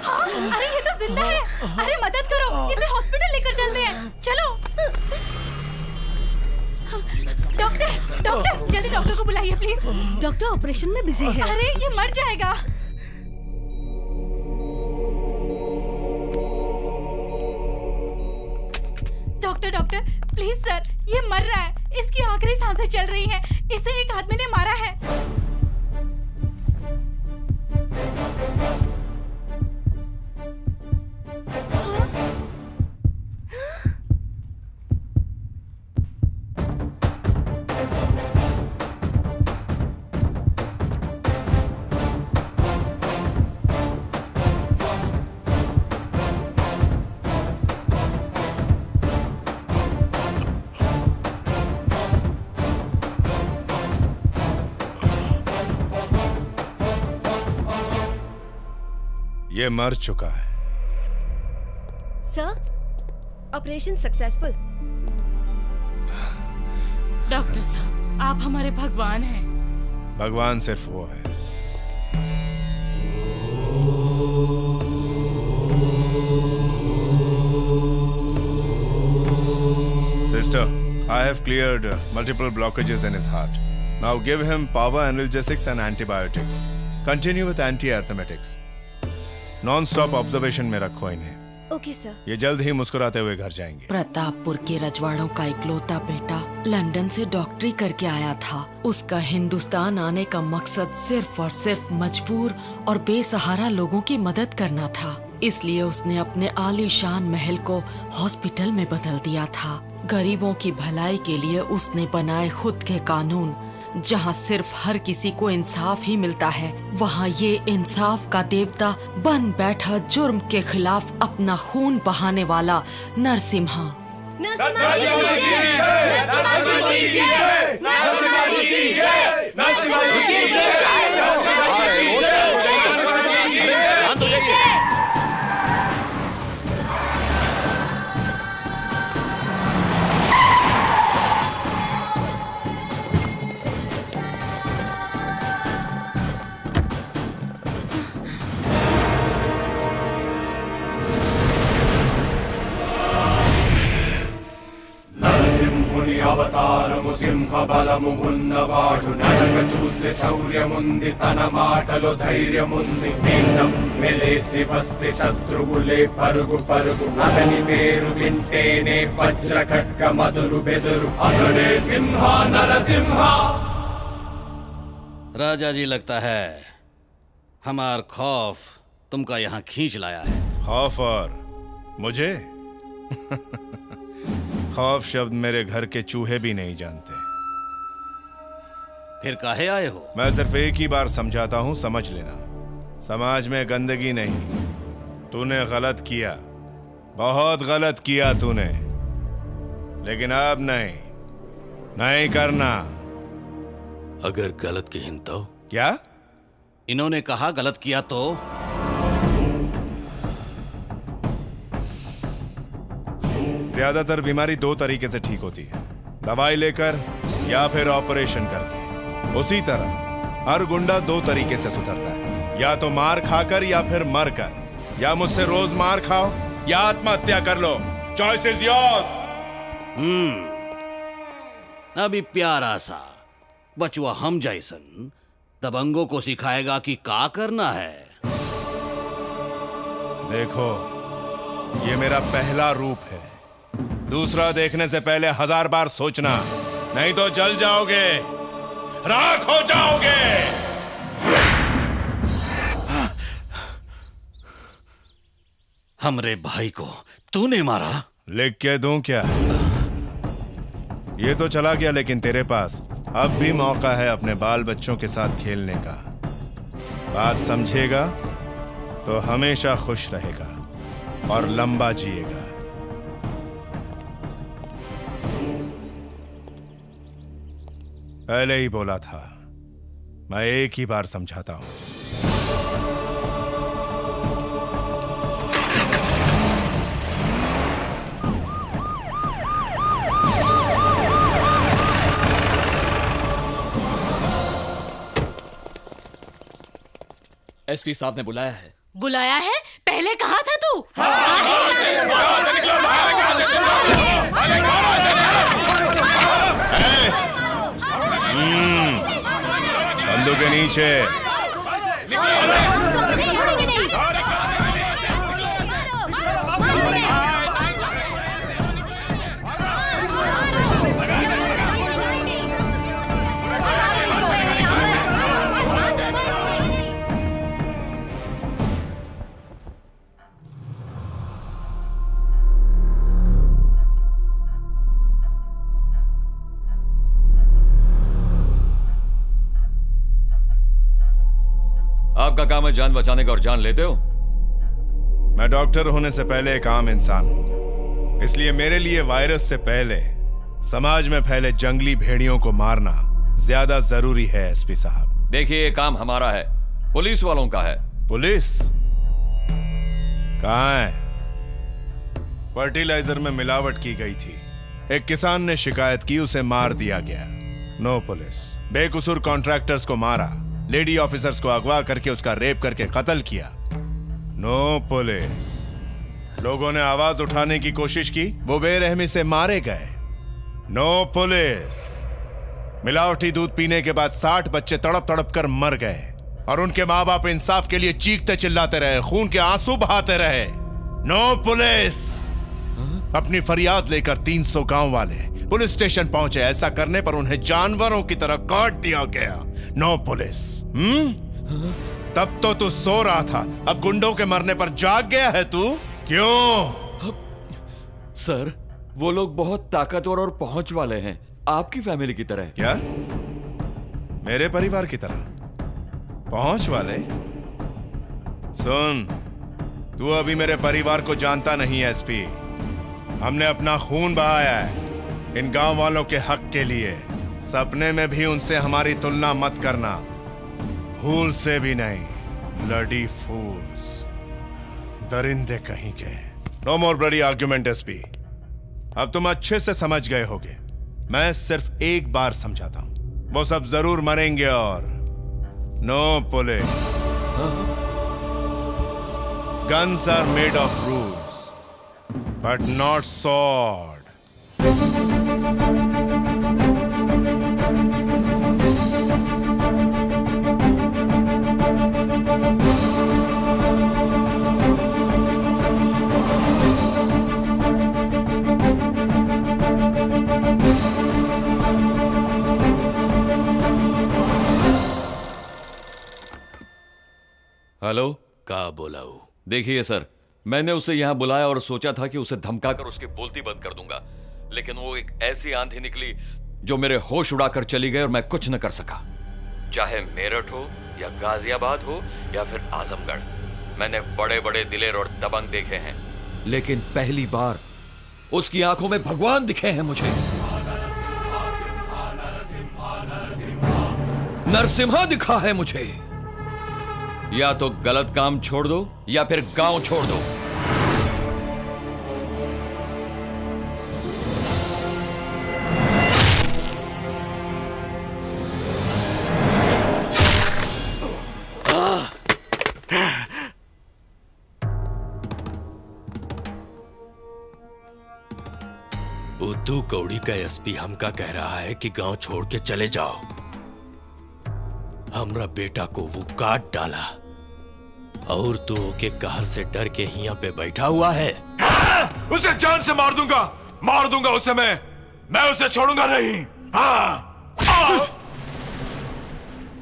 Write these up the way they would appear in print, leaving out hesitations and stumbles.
हाँ, अरे ये तो जिंदा है। अरे मदद करो, इसे हॉस्पिटल लेकर चलते हैं। चलो डॉक्टर, डॉक्टर जल्दी डॉक्टर को बुलाइए प्लीज। डॉक्टर ऑपरेशन में बिजी है। अरे ये मर जाएगा। डॉक्टर डॉक्टर प्लीज सर, ये मर रहा है। इसकी आखिरी सांसें चल रही हैं। इसे एक आदमी ने मारा है। ये मर चुका है। Sir, operation successful. डॉक्टर साहब, आप हमारे भगवान हैं। भगवान सिर्फ वो है। Sister, I have cleared multiple blockages in his heart. Now give him power analgesics and antibiotics. Continue with anti-arithmetics. Non-stop observation में रखो इन्हें। Okay sir. ये जल्द ही मुस्कुराते हुए घर जाएंगे। प्रतापपुर के रजवाड़ों का इकलौता बेटा लंदन से डॉक्टरी करके आया था। उसका हिंदुस्तान आने का मकसद सिर्फ और सिर्फ मजबूर और बेसहारा लोगों की मदद करना था। इसलिए उसने अपने आलीशान महल को हॉस्पिटल में बदल दिया था। गरीबों की भलाई के लिए उसने बनाए खुद के कानून। जहाँ सिर्फ हर किसी को इंसाफ ही मिलता है, वहाँ ये इंसाफ का देवता बन बैठा जुर्म के खिलाफ अपना खून बहाने वाला नरसिम्हा। नरसिम्हा जी की जय! नरसिम्हा जी की जय! नरसिम्हा जी की जय! नरसिम्हा जी की जय! नरसिम्हा जी की जय! అవతారము సింహ బలము ఉన్నవాడు నడక చూస్తే శౌర్యముంది తన మాటలో ధైర్యముంది దేశం మెలేసి వస్తే శత్రువులే పరుగు పరుగు అతని పేరు వింటేనే వజ్ర ఖడ్గ మధురు బెదురు అతడే సింహ నరసింహ। राजा जी, लगता है हमार खौफ तुमका यहाँ खींच लाया है। खौफ और मुझे? खौफ शब्द मेरे घर के चूहे भी नहीं जानते। फिर काहे आए हो? मैं सिर्फ एक ही बार समझाता हूँ, समझ लेना। समाज में गंदगी नहीं। तूने गलत किया, बहुत गलत किया तूने, लेकिन अब नहीं करना। अगर गलत की हिंत तो? क्या? इन्होंने कहा गलत किया तो? ज्यादातर बीमारी दो तरीके से ठीक होती है, दवाई लेकर या फिर ऑपरेशन करके। उसी तरह हर गुंडा दो तरीके से सुधरता है, या तो मार खाकर या फिर मर कर। या मुझसे रोज मार खाओ या आत्महत्या कर लो, चॉइस इज योर्स। अभी प्यारा सा बचुआ हम जैसन दबंगों को सिखाएगा कि का करना है। देखो, ये मेरा पहला रूप है। दूसरा देखने से पहले 1000 बार सोचना, नहीं तो जल जाओगे, राख हो जाओगे। हमरे भाई को तूने मारा? लिख के दूं क्या? ये तो चला गया, लेकिन तेरे पास अब भी मौका है अपने बाल बच्चों के साथ खेलने का। बात समझेगा तो हमेशा खुश रहेगा और लंबा जिएगा। पहले ही बोला था, मैं एक ही बार समझाता हूं। एसपी साहब ने बुलाया है। बुलाया है? पहले कहाँ था तू? बंदूक के नीचे। आपका काम है जान बचाने का और जान लेते हो। मैं डॉक्टर होने से पहले एक आम इंसान हूं, इसलिए मेरे लिए वायरस से पहले समाज में फैले जंगली भेड़ियों को मारना ज्यादा जरूरी है। एसपी साहब देखिए, ये काम हमारा है, पुलिस वालों का है। पुलिस कहाँ है? फर्टिलाइजर में मिलावट की गई थी, एक किसान ने शिकायत की, उसे मार दिया गया। No police. बेकसूर कॉन्ट्रैक्टर्स को मारा, लेडी ऑफिसर्स को अगवा करके उसका रेप करके कत्ल किया। No police. लोगों ने आवाज उठाने की कोशिश की, वो बेरहमी से मारे गए। No police. मिलावटी दूध पीने के बाद 60 बच्चे तड़प तड़प कर मर गए और उनके माँ बाप इंसाफ के लिए चीखते चिल्लाते रहे, खून के आंसू बहाते रहे। No police. अपनी फरियाद लेकर 300 गांव वाले पुलिस स्टेशन पहुंचे। ऐसा करने पर उन्हें जानवरों की तरह काट दिया गया। No police. तब तो तू सो रहा था, अब गुंडों के मरने पर जाग गया है तू? क्यों? सर, वो लोग बहुत ताकतवर और पहुंच वाले हैं, आपकी फैमिली की तरह। क्या? मेरे परिवार की तरह पहुंच वाले? सुन, तू अभी मेरे परिवार को जानता नहीं है एसपी। हमने अपना खून बहाया है इन गांव वालों के हक के लिए। सपने में भी उनसे हमारी तुलना मत करना, भूल से भी नहीं। ब्लडी फूल्स, दरिंदे कहीं के। नो मोर ब्लडी आर्ग्यूमेंट एसपी। अब तुम अच्छे से समझ गए होगे, मैं सिर्फ एक बार समझाता हूं, वो सब जरूर मरेंगे। और no police. Guns are made of rules but not sword. Hello. का बोला? देखिए सर, मैंने उसे यहां बुलाया और सोचा था कि उसे धमकाकर उसकी बोलती बंद कर दूंगा, लेकिन वो एक ऐसी आंधी निकली जो मेरे होश उड़ाकर चली गई और मैं कुछ न कर सका। चाहे मेरठ हो या गाजियाबाद हो या फिर आजमगढ़, मैंने बड़े बड़े दिलेर और दबंग देखे हैं, लेकिन पहली बार उसकी आंखों में भगवान दिखे हैं मुझे। नरसिम्हा दिखा है मुझे। या तो गलत काम छोड़ दो या फिर गांव छोड़ दो। उद्दू कौड़ी का एसपी हमका कह रहा है कि गांव छोड़ के चले जाओ। हमरा बेटा को वो काट डाला और तू के कहर से डर के यहाँ पे बैठा हुआ है। उसे जान से मार दूंगा उसे। मैं उसे छोड़ूंगा नहीं।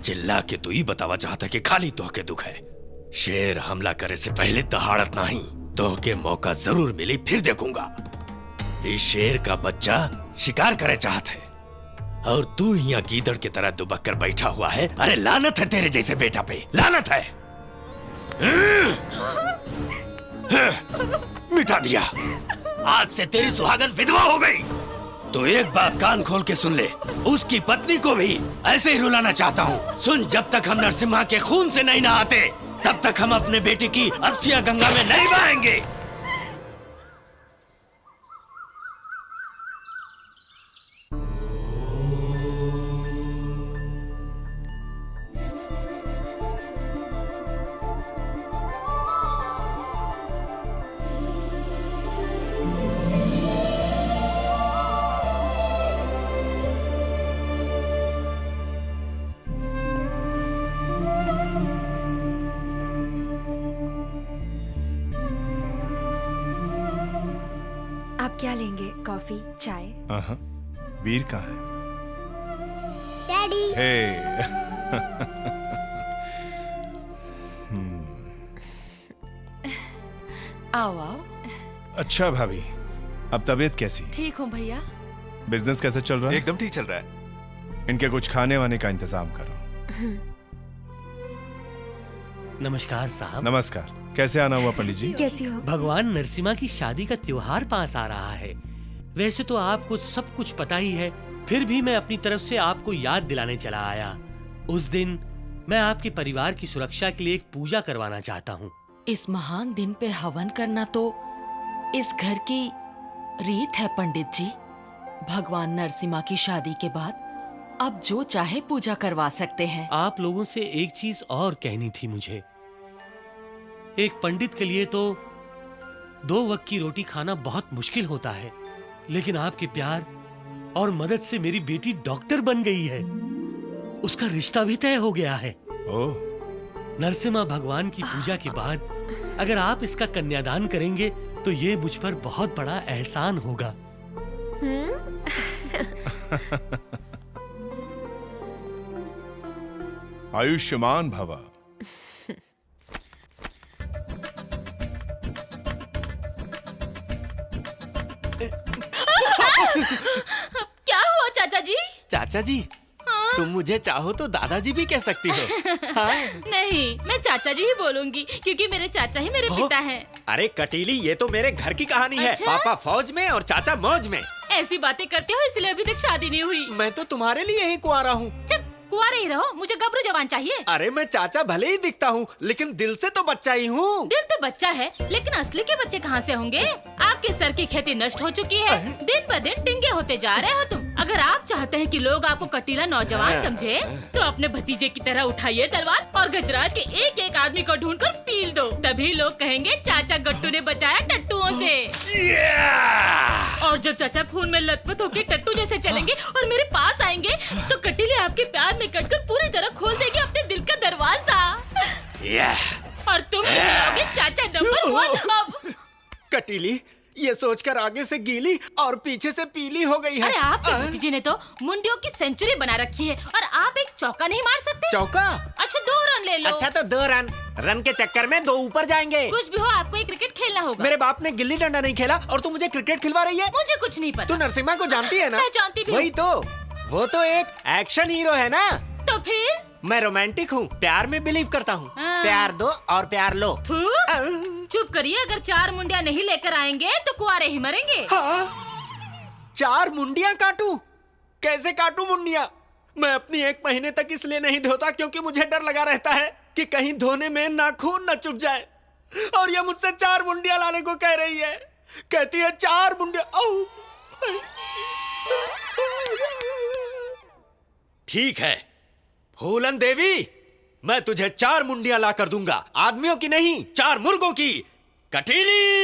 चिल्ला के तू ही बतावा चाहता कि खाली तोहके दुख है। शेर हमला करे से पहले दहाड़त नहीं, तोहके मौका जरूर मिली, फिर देखूंगा। इस शेर का बच्चा शिकार करे चाहत है और तू यहाँ गीदड़ की तरह दुबक कर बैठा हुआ है। अरे लानत है तेरे जैसे बेटा पे, लानत है। मिटा दिया। आज से तेरी सुहागन विधवा हो गई। तो एक बात कान खोल के सुन ले, उसकी पत्नी को भी ऐसे ही रुलाना चाहता हूँ। सुन, जब तक हम नरसिम्हा के खून से नहीं नहाते तब तक हम अपने बेटे की अस्थियां गंगा में नहीं बहाएंगे। आप क्या लेंगे? कॉफी, चाय? हाँ, वीर कहाँ है? डैडी। हे आओ आओ। अच्छा भाभी, अब तबीयत कैसी? ठीक हूँ भैया। बिजनेस कैसे चल रहा है? एकदम ठीक चल रहा है। इनके कुछ खाने वाने का इंतजाम करो। नमस्कार साहब। नमस्कार। कैसे आना हुआ पंडित जी? कैसी हो? भगवान नरसिम्हा की शादी का त्योहार पास आ रहा है। वैसे तो आपको सब कुछ पता ही है, फिर भी मैं अपनी तरफ से आपको याद दिलाने चला आया। उस दिन मैं आपके परिवार की सुरक्षा के लिए एक पूजा करवाना चाहता हूँ। इस महान दिन पे हवन करना तो इस घर की रीत है पंडित जी। भगवान नरसिम्हा की शादी के बाद अब जो चाहे पूजा करवा सकते हैं। आप लोगों से एक चीज और कहनी थी मुझे। एक पंडित के लिए तो 2 वक्त की रोटी खाना बहुत मुश्किल होता है, लेकिन आपके प्यार और मदद से मेरी बेटी डॉक्टर बन गई है। उसका रिश्ता भी तय हो गया है। ओह, नरसिम्हा भगवान की पूजा के बाद अगर आप इसका कन्यादान करेंगे तो ये मुझ पर बहुत बड़ा एहसान होगा। आयुष्मान भवा। क्या हुआ चाचा जी? चाचा जी, तुम मुझे चाहो तो दादाजी भी कह सकती हो। हाँ? नहीं, मैं चाचा जी ही बोलूंगी क्योंकि मेरे चाचा ही मेरे पिता हैं। अरे कटीली, ये तो मेरे घर की कहानी है। अच्छा? पापा फौज में और चाचा मौज में। ऐसी बातें करते हो इसलिए अभी तक शादी नहीं हुई। मैं तो तुम्हारे लिए ही कुआरा हूँ। चुप, कुंवारे ही रहो, मुझे गबरू जवान चाहिए। अरे मैं चाचा भले ही दिखता हूँ, लेकिन दिल से तो बच्चा ही हूँ। दिल तो बच्चा है, लेकिन असली के बच्चे कहाँ से होंगे? आपके सर की खेती नष्ट हो चुकी है, दिन ब दिन टिंगे होते जा रहे हो तुम। अगर आप चाहते हैं कि लोग आपको कटीला नौजवान समझे, तो अपने भतीजे की तरह उठाइए तलवार और गजराज के एक एक आदमी को ढूंढकर पील दो। तभी लोग कहेंगे चाचा गट्टू ने बचाया टट्टुओं से। और जब चाचा खून में लथपथ होकर टट्टू जैसे चलेंगे और मेरे पास आएंगे, तो कटीले आपके प्यार में कटकर पूरी तरह खोल देगी अपने दिल का दरवाजा। और तुम कहलाओगे चाचा नंबर 1। अब कटीली, ये सोचकर आगे से गीली और पीछे से पीली हो गई है। अरे आपके भतीजे ने तो मुंडियों की सेंचुरी बना रखी है और आप एक चौका नहीं मार सकते? चौका? अच्छा 2 रन ले लो। अच्छा तो 2 रन। रन के चक्कर में 2 ऊपर जाएंगे। कुछ भी हो, आपको ये क्रिकेट खेलना होगा। मेरे बाप ने गिल्ली डंडा नहीं खेला और तू मुझे क्रिकेट खिलवा रही है? मुझे कुछ नहीं पता। तू नरसिम्हा को जानती है ना? मैं जानती भी वही तो, वो तो एक एक्शन हीरो है ना। तो फिर? मैं रोमांटिक हूँ, प्यार में बिलीव करता हूँ। प्यार दो और प्यार लो। थू, चुप करिए। अगर 4 मुंडिया नहीं लेकर आएंगे तो कुआरे ही मरेंगे। हाँ? 4 मुंडिया काटूं? कैसे काटूं मुंडिया? मैं अपनी 1 महीने तक इसलिए नहीं धोता क्योंकि मुझे डर लगा रहता है कि कहीं धोने में नाखून न चुभ जाए। और ये मुझसे 4 मुंडिया लाने को कह रही है। कहती है 4 मुंडिया। ठीक है फूलन देवी, मैं तुझे 4 मुंडिया ला कर दूंगा। आदमियों की नहीं, 4 मुर्गों की। कटीली